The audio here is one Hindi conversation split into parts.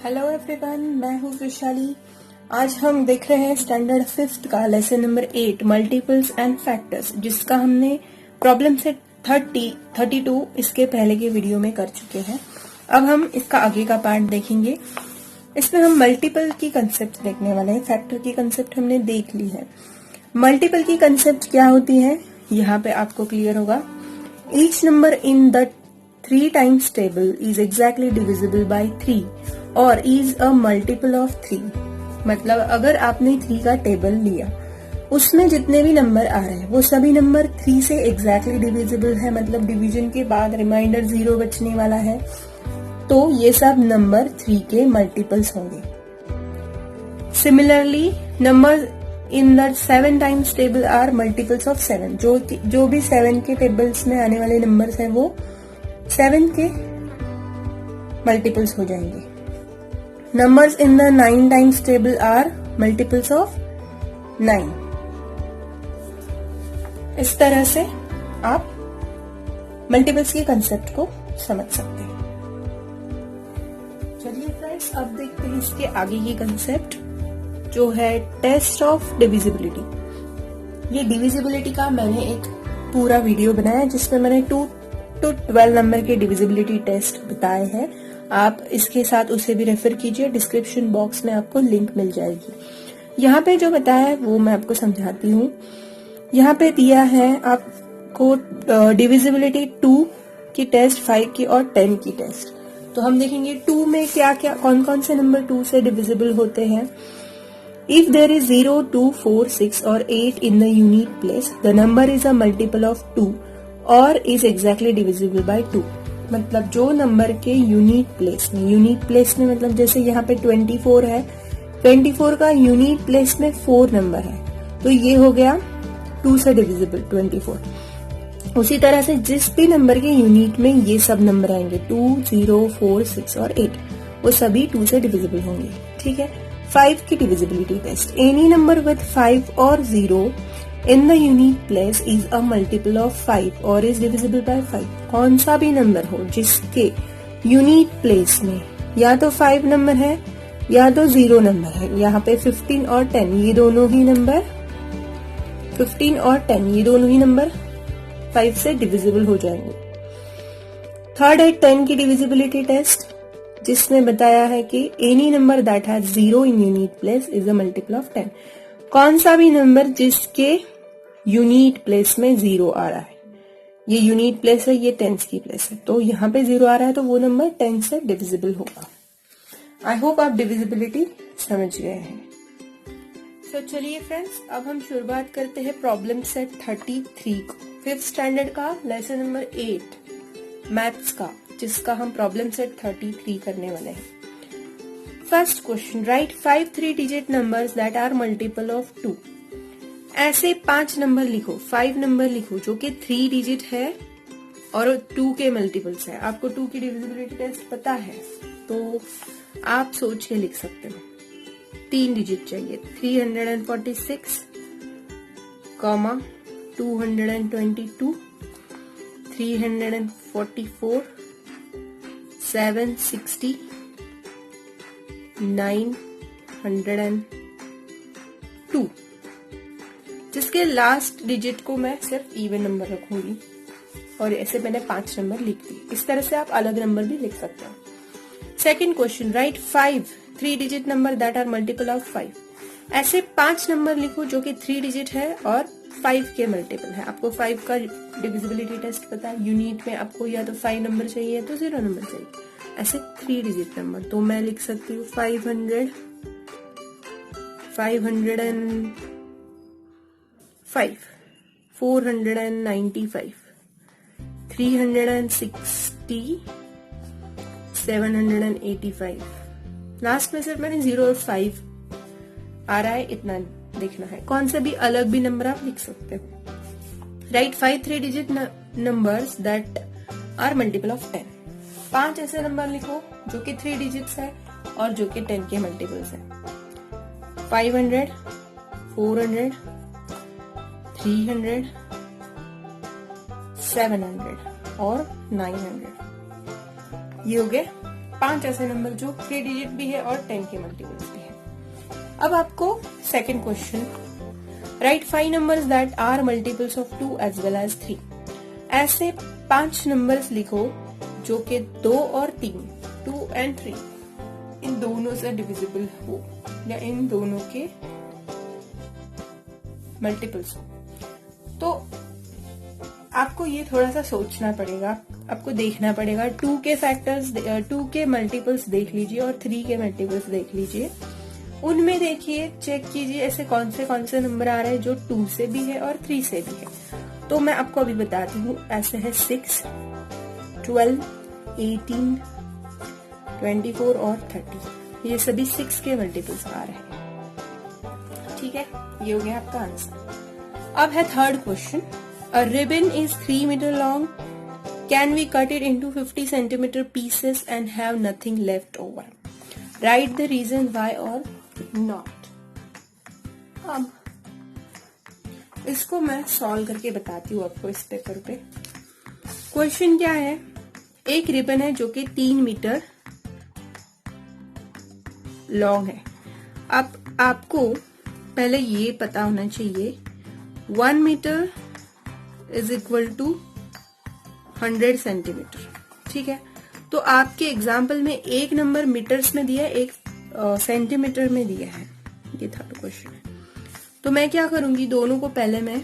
हेलो एवरीवन, मैं हूँ वैशाली। आज हम देख रहे हैं स्टैंडर्ड 5th का lesson number 8 multiples and factors, जिसका हमने प्रॉब्लम सेट 32 इसके पहले के वीडियो में कर चुके हैं। अब हम इसका आगे का पार्ट देखेंगे। इसमें हम मल्टीपल की कंसेप्ट देखने वाले हैं। फैक्टर की कंसेप्ट हमने देख ली है। मल्टीपल की कंसेप्ट क्या होती है यहाँ पे आपको क्लियर होगा। Each number in the 3 times table is exactly divisible by 3 और is a multiple of 3। मतलब अगर आपने 3 का टेबल लिया, उसमें जितने भी नंबर आ रहे हैं वो सभी नंबर 3 से एग्जैक्टली डिविजिबल है। मतलब डिवीजन के बाद रिमाइंडर 0 बचने वाला है, तो ये सब नंबर 3 के मल्टीपल्स होंगे। Similarly number in the 7 times table are multiples of 7। जो भी 7 के टेबल्स में आने वाले नंबर्स हैं वो 7 के मल्टीपल्स हो जाएंगे। Numbers in the 9 times table are multiples of 9। इस तरह से आप मल्टीपल्स के कंसेप्ट को समझ सकते हैं। चलिए फ्रेंड्स, अब देखते हैं इसके आगे की कंसेप्ट, जो है टेस्ट ऑफ डिविजिबिलिटी। ये डिविजिबिलिटी का मैंने एक पूरा वीडियो बनाया जिसमें मैंने 2 to 12 नंबर के डिविजिबिलिटी टेस्ट बताए हैं। आप इसके साथ उसे भी रेफर कीजिए, डिस्क्रिप्शन बॉक्स में आपको लिंक मिल जाएगी। यहाँ पे जो बताया है वो मैं आपको समझाती हूँ। यहाँ पे दिया है आपको डिविजिबिलिटी 2 की टेस्ट, 5 की और 10 की टेस्ट। तो हम देखेंगे 2 में क्या क्या कौन कौन से नंबर 2 से डिविजिबल होते हैं। If there is 0, 2, 4, 6 or 8 in the unit place, the number is a multiple of 2 और is exactly divisible by 2। मतलब जो नंबर के यूनिट प्लेस में मतलब जैसे यहाँ पे 24 है, 24 का यूनिट प्लेस में 4 नंबर है, तो ये हो गया 2 से डिविजिबल 24। उसी तरह से जिस भी नंबर के यूनिट में ये सब नंबर आएंगे 2, 0, 4, 6 और 8, वो सभी 2 से डिविजिबल होंगे। ठीक है। 5 की divisibility test. Any number with 5 और 0 in the unit place is a multiple of 5 और इज डिविजिबल बाय 5। कौन सा भी नंबर हो जिसके यूनिट प्लेस में या तो 5 नंबर है या तो 0 नंबर है। यहाँ पे 15 और 10 ये दोनों ही नंबर 5 से डिविजिबल हो जाएंगे। थर्ड है 10 की डिविजिबिलिटी टेस्ट, जिसमें बताया है कि any number that has 0 in unit place is a multiple of 10। कौन सा भी नंबर जिसके यूनिट प्लेस में 0 आ रहा है, ये यूनिट प्लेस है, ये टेंस की प्लेस है, तो यहाँ पे 0 आ रहा है तो वो नंबर 10 से डिविजिबल होगा। आई होप आप डिविजिबिलिटी समझ गए हैं। तो चलिए फ्रेंड्स, अब हम शुरुआत करते हैं प्रॉब्लम सेट 33 को, 5th स्टैंडर्ड का लेसन नंबर 8 मैथ्स का, जिसका हम प्रॉब्लम सेट 33 करने वाले हैं। First question, right 5 3-digit numbers that are multiple of 2। ऐसे 5 नंबर लिखो, 5 नंबर लिखो जो कि 3 डिजिट है और 2 के मल्टीपल्स है। आपको 2 की डिविजिबिलिटी टेस्ट पता है तो आप सोच के लिख सकते हो। 3 डिजिट चाहिए, 346, 222, 344, 760, 902। जिसके लास्ट डिजिट को मैं सिर्फ इवन नंबर रखूंगी और ऐसे मैंने 5 नंबर लिख दिए। इस तरह से आप अलग नंबर भी लिख सकते हो। Second question, right 5 3-digit number that are multiple of 5। ऐसे 5 नंबर लिखो जो कि 3 डिजिट है और 5 के मल्टीपल है। आपको 5 का डिविजिबिलिटी टेस्ट पता है। यूनिट में आपको या तो 5 नंबर चाहिए तो 0 नंबर चाहिए। ऐसे 3 डिजिट नंबर, तो मैं लिख सकती हूँ 500, 505, 495, 360, 785। लास्ट में सिर्फ मैंने 0 और 5 आ रहा है, इतना देखना है। कौन से भी अलग भी नंबर आप लिख सकते हो। Right 5 3-digit numbers that are multiple of 10। 5 ऐसे नंबर लिखो जो कि 3 डिजिट्स है और जो कि 10 के मल्टीपल्स है। 500, 400, 300, 700 और 900। ये हो गए 5 ऐसे नंबर जो 3 डिजिट भी है और 10 के मल्टीपल्स भी है। अब आपको second question, right 5 numbers that are multiples of 2 as well as 3। ऐसे 5 नंबर्स लिखो जो कि 2 और 3, 2 and 3 इन दोनों से डिविजिबल हो या इन दोनों के मल्टीपल्स हो। तो आपको ये थोड़ा सा सोचना पड़ेगा, आपको देखना पड़ेगा। 2 के फैक्टर्स, 2 के मल्टीपल्स देख लीजिए और 3 के मल्टीपल्स देख लीजिए। उनमें देखिए, चेक कीजिए ऐसे कौन से नंबर आ रहे हैं जो 2 से भी है और 3 से भी है। तो मैं आपको अभी बताती हूँ। ऐसे है 6, 12, 18, 24 और 30। ये सभी 6 के मल्टीपल्स आ रहे हैं। ठीक है, ये हो गया आपका आंसर। अब है third question, a ribbon is 3 metre long, can we cut it into 50 centimetre pieces and have nothing left over, right the reason why और नॉट। अब इसको मैं सॉल्व करके बताती हूँ आपको इस पेपर पे। क्वेश्चन क्या है, एक रिबन है जो कि 3 मीटर लॉन्ग है। अब आपको पहले ये पता होना चाहिए 1 metre is equal to 100 centimetre. ठीक है, तो आपके एग्जाम्पल में एक नंबर मीटर्स में दिया है, एक सेंटीमीटर में दिया है। ये थर्ड क्वेश्चन है। तो मैं क्या करूंगी, दोनों को पहले मैं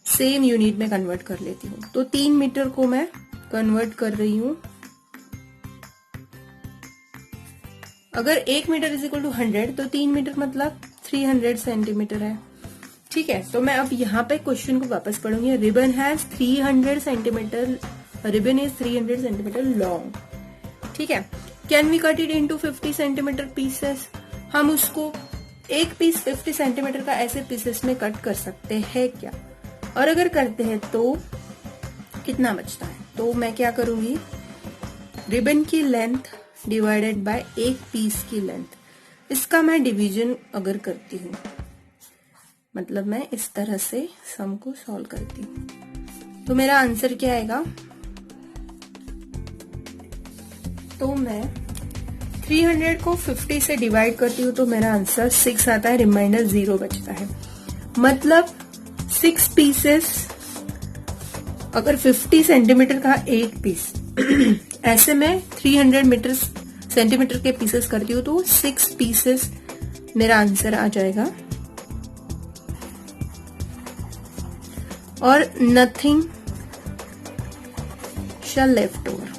सेम यूनिट में कन्वर्ट कर लेती हूँ। तो 3 मीटर को मैं कन्वर्ट कर रही हूं, अगर 1 मीटर इज इक्वल टू 100 तो 3 मीटर मतलब 300 सेंटीमीटर है। ठीक है, तो मैं अब यहाँ पे क्वेश्चन को वापस पढ़ूंगी। Ribbon has 300 centimetre, ribbon is 300 centimetre long. ठीक है, can we cut it into 50 centimetre pieces. हम उसको एक पीस 50 सेंटीमीटर का ऐसे पीसेस में कट कर सकते हैं क्या, और अगर करते हैं तो कितना बचता है। तो मैं क्या करूंगी, रिबन की लेंथ डिवाइडेड बाय एक पीस की लेंथ, इसका मैं डिवीजन अगर करती हूँ, मतलब मैं इस तरह से सम को सॉल्व करती हूँ, तो मेरा आंसर क्या आएगा। तो मैं 300 को 50 से डिवाइड करती हूँ तो मेरा आंसर 6 आता है, रिमाइंडर 0 बचता है। मतलब 6 पीसेस, अगर 50 सेंटीमीटर का एक पीस ऐसे में 300 सेंटीमीटर के पीसेस करती हूँ तो 6 पीसेस मेरा आंसर आ जाएगा। और नथिंग शैल लेफ्ट ओवर,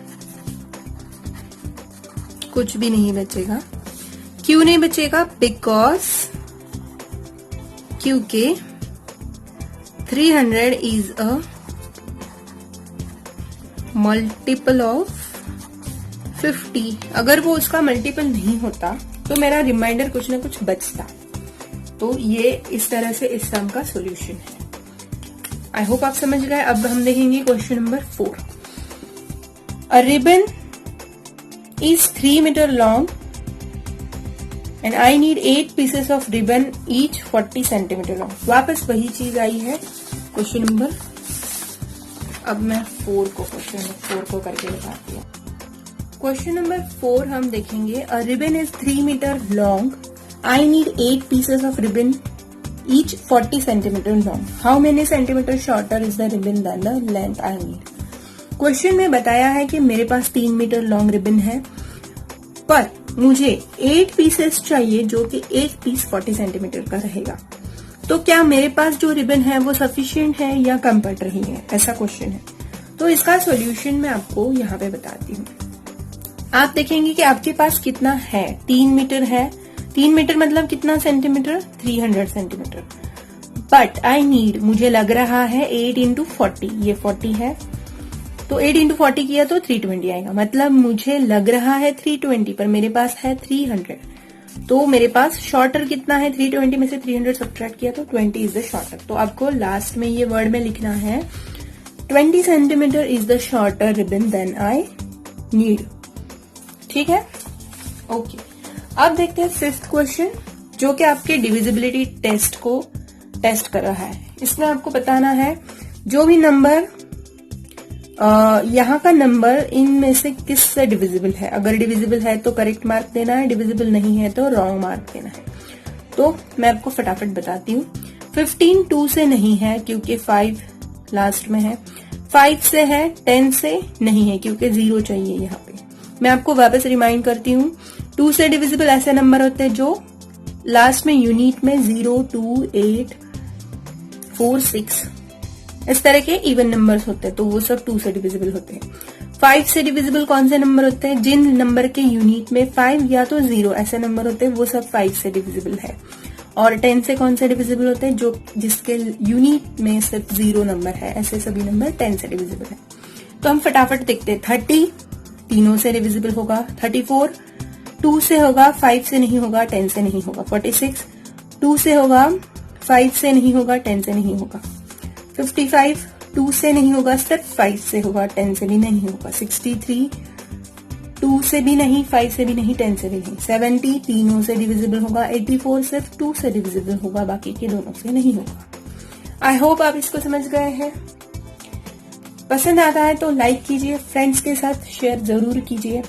कुछ भी नहीं बचेगा। क्यों नहीं बचेगा, बिकॉज क्योंकि 300 इज अ मल्टीपल ऑफ 50। अगर वो उसका मल्टीपल नहीं होता तो मेरा रिमाइंडर कुछ ना कुछ बचता। तो ये इस तरह से इस सम का सॉल्यूशन है। आई होप आप समझ गए। अब हम देखेंगे question number 4। A ribbon is 3 meter long and I need 8 pieces of ribbon each 40 centimeter long। वापस वही चीज आई है क्वेश्चन नंबर। अब मैं क्वेश्चन नंबर 4 को करके बताती हूँ। क्वेश्चन नंबर 4 हम देखेंगे, a ribbon is 3 metre long, I need 8 pieces of ribbon each 40 centimeter long। How many centimeter shorter is the ribbon than the length I need। Question में बताया है कि मेरे पास 3 मीटर लॉन्ग रिबन है, पर मुझे 8 पीसेस चाहिए जो कि एक पीस 40 सेंटीमीटर का रहेगा। तो क्या मेरे पास जो रिबन है वो सफिशिएंट है या कम पड़ रही है, ऐसा क्वेश्चन है। तो इसका सॉल्यूशन मैं आपको यहाँ पे बताती हूँ। आप देखेंगे कि आपके पास कितना है, 3 मीटर है। 3 मीटर मतलब कितना centimetre, 300 centimetre. But I need, मुझे लग रहा है 8 इंटू 40, ये 40 है तो 8 इंटू 40 किया तो 320 आएगा। मतलब मुझे लग रहा है 320 पर मेरे पास है 300। तो मेरे पास शॉर्टर कितना है, 320 में से 300 सब्ट्रैक्ट किया तो 20 इज द शॉर्टर। तो आपको लास्ट में ये वर्ड में लिखना है 20 centimetre is the shorter ribbon than I need. ठीक है, ओके। अब देखते हैं 5th क्वेश्चन, जो कि आपके डिविजिबिलिटी टेस्ट को टेस्ट कर रहा है। इसमें आपको बताना है जो भी नंबर यहाँ का नंबर इनमें से किस से डिविजिबल है। अगर डिविजिबल है तो करेक्ट मार्क देना है, डिविजिबल नहीं है तो रॉन्ग मार्क देना है। तो मैं आपको फटाफट बताती हूँ। 15 2 से नहीं है क्योंकि 5 लास्ट में है, 5 से है, 10 से नहीं है क्योंकि 0 चाहिए यहाँ पे। मैं आपको वापस रिमाइंड करती हूँ, 2 से डिविजिबल ऐसे नंबर होते हैं जो लास्ट में यूनिट में 0, 2, 8, 4, 6 इस तरह के इवन नंबर्स होते हैं, तो वो सब 2 से डिविजिबल होते हैं। 5 से डिविजिबल कौन से नंबर होते हैं? जिन नंबर के यूनिट में 5 या तो 0 ऐसे नंबर होते हैं, वो सब 5 से डिविजिबल है। और 10 से कौन से डिविजिबल होते हैं? जो जिसके यूनिट में सिर्फ 0 नंबर है, ऐसे सभी नंबर 10 से डिविजिबल है। तो हम फटाफट देखते हैं। 30 तीनों से डिविजिबल होगा, 34 2 से होगा, 5 से नहीं होगा, 10 से नहीं होगा, 46 2 से होगा, 5 से नहीं होगा, 10 से नहीं होगा, 55 2 से नहीं होगा, सिर्फ 5 से होगा, 10 से भी नहीं होगा, 63 2 से भी नहीं, 5 से भी नहीं, 10 से भी नहीं, 70 तीनों से डिविजिबल होगा, 84 सिर्फ 2 से डिविजिबल होगा, बाकी के दोनों से नहीं होगा। आई होप आप इसको समझ गए हैं। पसंद आता है तो लाइक कीजिए, फ्रेंड्स के साथ शेयर जरूर कीजिए।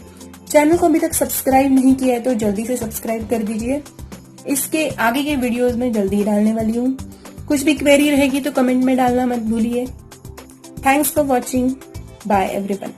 चैनल को अभी तक सब्सक्राइब नहीं किया है तो जल्दी से सब्सक्राइब कर दीजिए। इसके आगे के वीडियोस में जल्दी डालने वाली हूँ। कुछ भी क्वेरी रहेगी तो कमेंट में डालना मत भूलिए। Thanks for watching. Bye everyone.